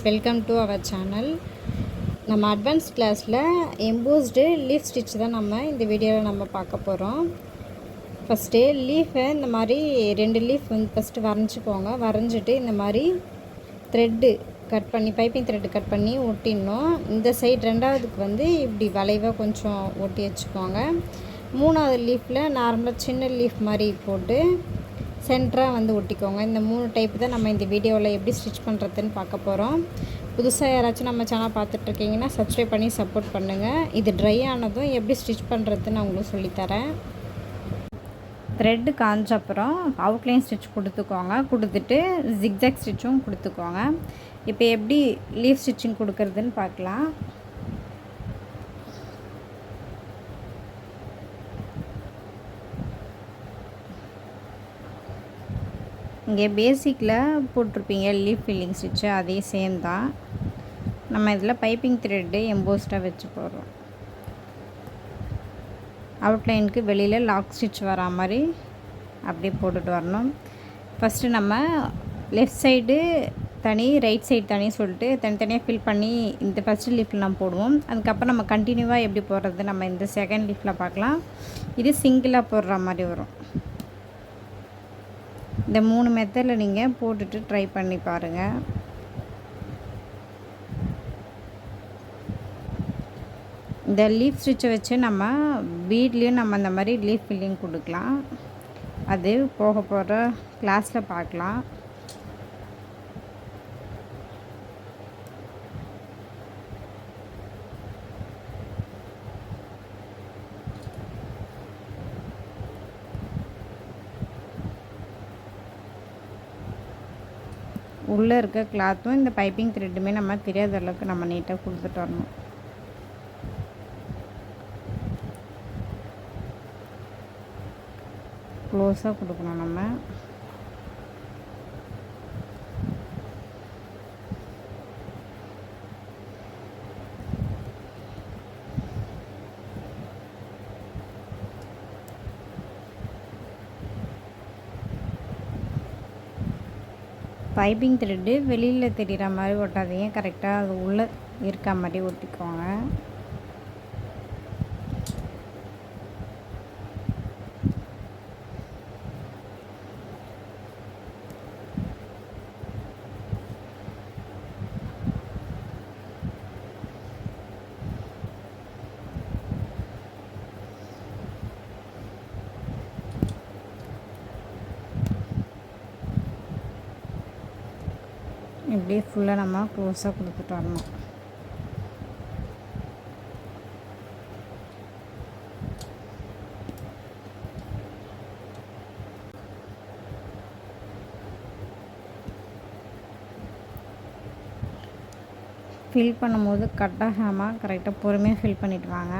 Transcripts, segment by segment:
Welcome to our channel. நம்ம advance கிளாஸில் embossed leaf stitch தான் நம்ம இந்த வீடியோவில் நம்ம பார்க்க போகிறோம். ஃபஸ்ட்டு லீஃபை இந்த மாதிரி 2 லீஃப் ஃபஸ்ட்டு வரைஞ்சிக்கோங்க. வரைஞ்சிட்டு இந்த மாதிரி த்ரெட்டு கட் பண்ணி பைப்பிங் த்ரெட்டு கட் பண்ணி ஒட்டிடணும். இந்த சைடு ரெண்டாவதுக்கு இப்படி வளைவாக கொஞ்சம் ஒட்டி வச்சுக்கோங்க. 3வது லீஃபில் நார்மலாக சின்ன லீஃப் மாதிரி போட்டு சென்டராக ஒட்டிக்கோங்க. இந்த 3 டைப் தான் நம்ம இந்த வீடியோவில் எப்படி ஸ்டிச் பண்ணுறதுன்னு பார்க்க போகிறோம். புதுசாக யாராச்சும் நம்ம சேனல் பார்த்துட்ருக்கீங்கன்னா சப்ஸ்கிரைப் பண்ணி சப்போர்ட் பண்ணுங்கள். இது ட்ரை ஆனதும் எப்படி ஸ்டிச் பண்ணுறதுன்னு நான் உங்களுக்கு சொல்லித்தரேன். த்ரெட்டு காஞ்ச அப்புறம் அவுட்லைன் ஸ்டிச் கொடுத்துக்கோங்க. கொடுத்துட்டு ஜிக்ஜாக் ஸ்டிச்சும் கொடுத்துக்கோங்க. இப்போ எப்படி லீஃப் ஸ்டிச்சிங் கொடுக்குறதுன்னு பார்க்கலாம். இங்கே பேசிக்கில் போட்டிருப்பீங்க லீஃப் ஃபில்லிங் ஸ்டிச்சு, அதே சேம் தான். நம்ம இதில் பைப்பிங் த்ரெட்டு எம்போஸ்டாக வச்சு போடுறோம். அவுட்லைனுக்கு வெளியில் லாக் ஸ்டிச் வரா மாதிரி அப்படியே போட்டுட்டு வரணும். ஃபஸ்ட்டு நம்ம லெஃப்ட் சைடு தனி ரைட் சைடு தனி சொல்லிட்டு தனித்தனியாக ஃபில் பண்ணி இந்த ஃபஸ்ட்டு லீஃபில் நம்ம போடுவோம். அதுக்கப்புறம் நம்ம கண்டினியூவாக எப்படி போடுறது நம்ம இந்த செகண்ட் லீஃபில் பார்க்கலாம். இது சிங்கிளாக போடுற மாதிரி வரும். இந்த 3 மெத்தடில் நீங்கள் போட்டுட்டு ட்ரை பண்ணி பாருங்கள். இந்த லீஃப் ஸ்டிச்சை வச்சு நம்ம பீட்லேயும் நம்ம அந்த மாதிரி லீஃப் ஃபில்லிங் கொடுக்கலாம். அது போக போகிற கிளாஸில் பார்க்கலாம். உள்ளே இருக்க கிளாத்தும் இந்த பைப்பிங் த்ரெட்டுமே நம்ம தெரியாத அளவுக்கு நம்ம நீட்டாக கொடுத்துட்டு வரணும். க்ளோஸாக கொடுக்கணும் நம்ம. பைப்பிங் த்ரெட்டு வெளியில் தெரிகிற மாதிரி ஒட்டாதீங்க. கரெக்டாக அது உள்ளே இருக்க மாதிரி ஒட்டிக்கோங்க. இப்படியே ஃபுல்லாக நம்ம க்ளோஸாக கொடுத்துட்டு வரணும். ஃபில் பண்ணும்போது கட் ஆகாமல் கரெக்டாக பொறுமையாக ஃபில் பண்ணிட்டு வாங்க.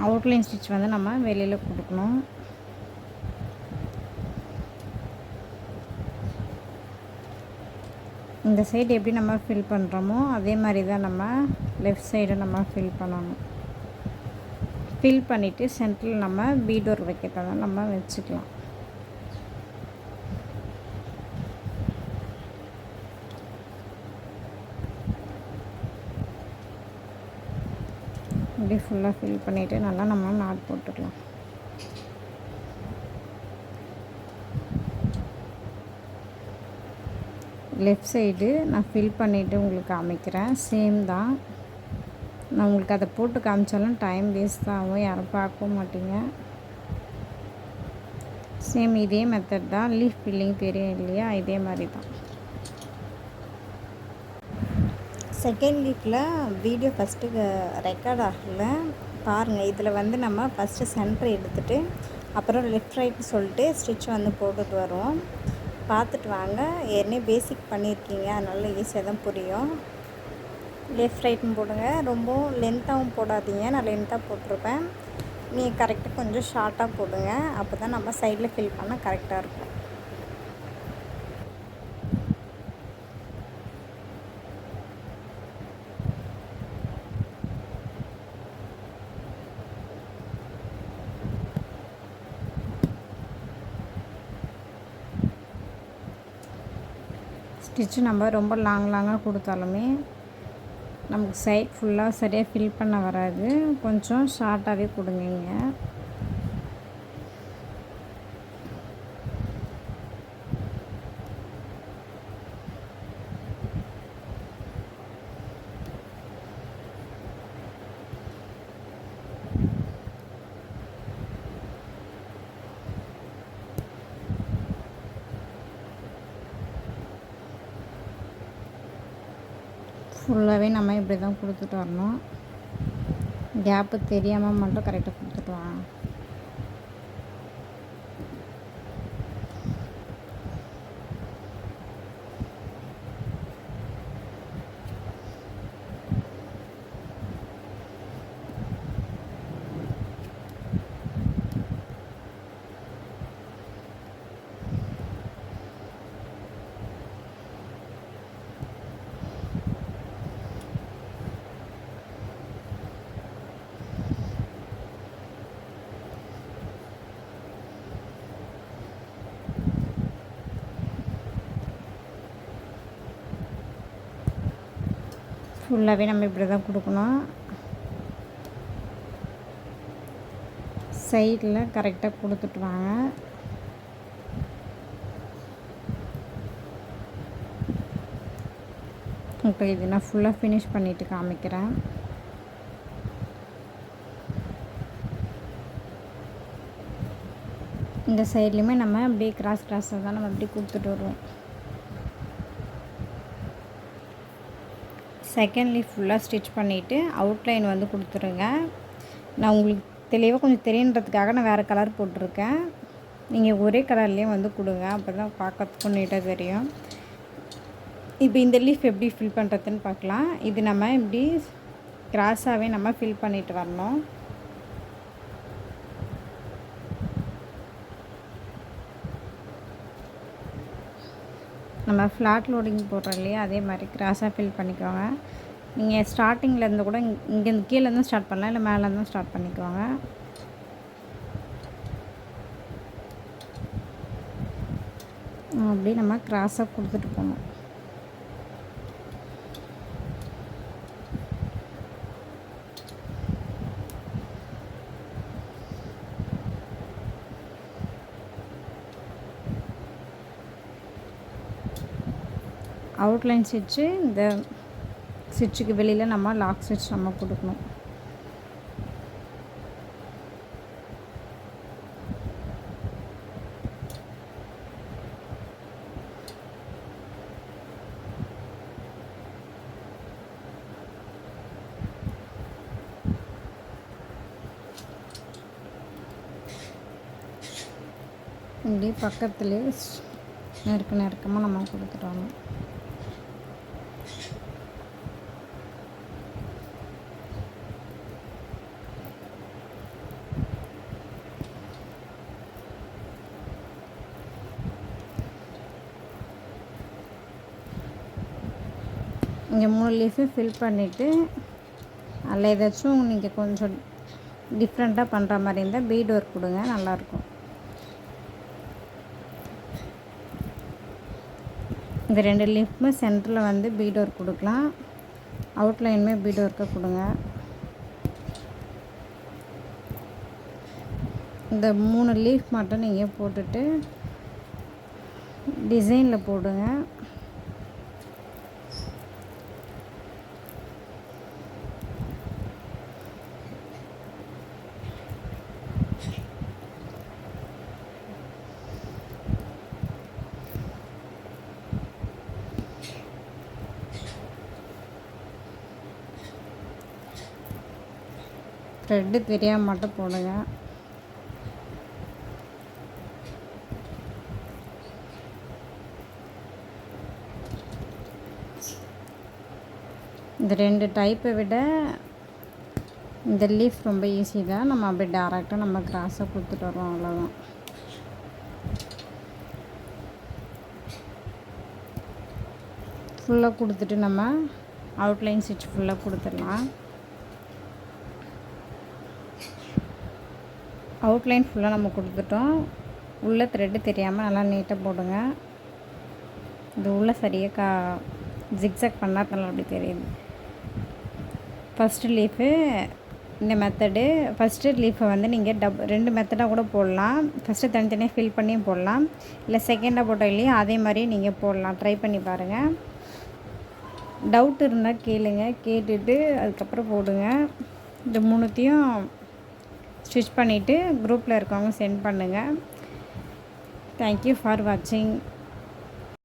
அவுட்லைன் ஸ்டிச் நம்ம வெளியில் கொடுக்கணும். இந்த சைடு எப்படி நம்ம ஃபில் பண்ணுறோமோ அதே மாதிரி தான் நம்ம லெஃப்ட் சைடு நம்ம ஃபில் பண்ணணும். ஃபில் பண்ணிவிட்டு சென்டரில் நம்ம பீட் ஒர்க் வைக்கிறதா நம்ம வச்சுக்கலாம். இப்படி ஃபுல்லாக ஃபில் பண்ணிவிட்டு நல்லா நம்ம நாட் போட்டுக்கலாம். லெஃப்ட் சைடு நான் ஃபில் பண்ணிவிட்டு உங்களுக்கு காமிக்கிறேன். சேம் தான். நான் உங்களுக்கு அதை போட்டு காமிச்சாலும் டைம் வேஸ்ட் தான் ஆகும், யாரும் பார்க்க மாட்டீங்க. சேம் இதே மெத்தட் தான். லீஃப் ஃபில்லிங் தெரியும் இல்லையா, இதே மாதிரி தான். செகண்ட் லீஃபில் வீடியோ ஃபஸ்ட்டு ரெக்கார்ட் ஆகலை பாருங்கள். இதில் வந்து நம்ம ஃபஸ்ட்டு சென்டர் எடுத்துகிட்டு அப்புறம் லெஃப்ட் ரைட்னு சொல்லிட்டு ஸ்டிச் வந்து போட்டுட்டு வருவோம். பார்த்துட்டு வாங்க. ஏற்கனவே பேசிக் பண்ணியிருக்கீங்க, அதனால ஈஸியாக தான் புரியும். லெஃப்ட் ரைட்னு போடுங்க. ரொம்ப லென்த்தாகவும் போடாதீங்க, நான் லென்த்தாக போட்டிருப்பேன். நீங்கள் கரெக்டாக கொஞ்சம் ஷார்ட்டாக போடுங்க. அப்போ தான் நம்ம சைடில் ஃபில் பண்ண கரெக்டாக இருக்கும். ஸ்டிச்சு நம்ம ரொம்ப லாங்காக கொடுத்தாலுமே நமக்கு சைட் ஃபுல்லாக சரியாக ஃபில் பண்ண வராது. கொஞ்சம் ஷார்ட்டாகவே கொடுங்க. ஃபுல்லாகவே நம்ம இப்படி தான் கொடுத்துட்டு வரணும். கேப்பு தெரியாமல் மட்டும் கரெக்டாக கொடுத்துட்டு வாங்க. ஃபுல்லாகவே நம்ம இப்படி தான் கொடுக்கணும். சைடில் கரெக்டாக கொடுத்துட்டு வாங்க. இப்போ இது நான் ஃபுல்லாக ஃபினிஷ் பண்ணிவிட்டு காமிக்கிறேன். இந்த சைட்லேயுமே நம்ம அப்படியே கிராஸாக தான் நம்ம அப்படியே கொடுத்துட்டு வருவோம். செகண்ட் லீஃப் ஃபுல்லாக ஸ்டிச் பண்ணிவிட்டு அவுட்லைன் வந்து கொடுத்துருங்க. நான் உங்களுக்கு தெளிவாக கொஞ்சம் தெரியுன்றதுக்காக நான் வேறு கலர் போட்டிருக்கேன். நீங்கள் ஒரே கலர்லேயே வந்து கொடுங்க, அப்போ தான் பார்க்கறதுக்கும் நீட்டாக தெரியும். இப்போ இந்த லீஃப் எப்படி ஃபில் பண்ணுறதுன்னு பார்க்கலாம். இது நம்ம இப்படி கிராஸாகவே நம்ம ஃபில் பண்ணிட்டு வரணும். நம்ம ஃப்ளாட் லோடிங் போடுறோம் இல்லையா, அதே மாதிரி கிராஸாக ஃபில் பண்ணிக்கோங்க. நீங்கள் ஸ்டார்டிங்லேருந்து கூட இங்கேருந்து கீழேருந்து ஸ்டார்ட் பண்ணலாம், இல்லை மேலேருந்தும் ஸ்டார்ட் பண்ணிக்கோங்க. அப்படி நம்ம கிராஸாக கொடுத்துட்டு போகணும். அவுட்லைன் ஸ்டிச்சு இந்த ஸ்டிச்சுக்கு வெளியில் நம்ம லாக் ஸ்டிச் நம்ம கொடுக்கணும். இப்படி பக்கத்துலேயே நெருக்கமாக நம்ம கொடுத்துட்டோம். இங்கே 3 லீஃபு ஃபில் பண்ணிவிட்டு அதில் ஏதாச்சும் நீங்கள் கொஞ்சம் டிஃப்ரெண்ட்டாக பண்ணுற மாதிரி இருந்தால் பீட் ஒர்க் கொடுங்க, நல்லாயிருக்கும். இந்த 2 லீஃபுமே சென்டரில் வந்து பீட் ஒர்க் கொடுக்கலாம், அவுட்லைனுமே பீட் ஒர்க்கை கொடுங்க. இந்த 3 லீஃப் மட்டும் நீங்கள் போட்டுட்டு டிசைனில் போடுங்க. த்ரெட்டு தெரியாமல் மட்டும் போடுங்க. இந்த 2 டைப்பை விட இந்த லீஃப் ரொம்ப ஈஸி தான். நம்ம அப்படியே டேரெக்டாக நம்ம கிராஸை கொடுத்துட்டு வரோம், அவ்வளோதான். ஃபுல்லாக கொடுத்துட்டு நம்ம அவுட்லைன் ஸ்டிச் ஃபுல்லாக கொடுத்துடலாம். அவுட்லைன் ஃபுல்லாக நம்ம கொடுத்துட்டோம். உள்ளே த்ரெட்டு தெரியாமல் நல்லா நீட்டாக போடுங்க. இது உள்ளே சரியாக ஜிக்ஸாக் பண்ணாதனால அப்படி தெரியுது. ஃபஸ்ட்டு லீஃபு இந்த மெத்தடு. ஃபஸ்ட்டு லீஃபை வந்து நீங்கள் 2 மெத்தடாக கூட போடலாம். ஃபஸ்ட்டு தனித்தனியாக ஃபில் பண்ணியும் போடலாம், இல்லை செகண்டாக போட்டோம் இல்லையா அதே மாதிரி நீங்கள் போடலாம். ட்ரை பண்ணி பாருங்கள். டவுட் இருந்தால் கேளுங்க, கேட்டுட்டு அதுக்கப்புறம் போடுங்க. இந்த 3த்தையும் ஸ்டிச் பண்ணிவிட்டு குரூப்பில் இருக்கவங்க சென்ட் பண்ணுங்கள். தேங்க்யூ ஃபார் வாட்சிங்.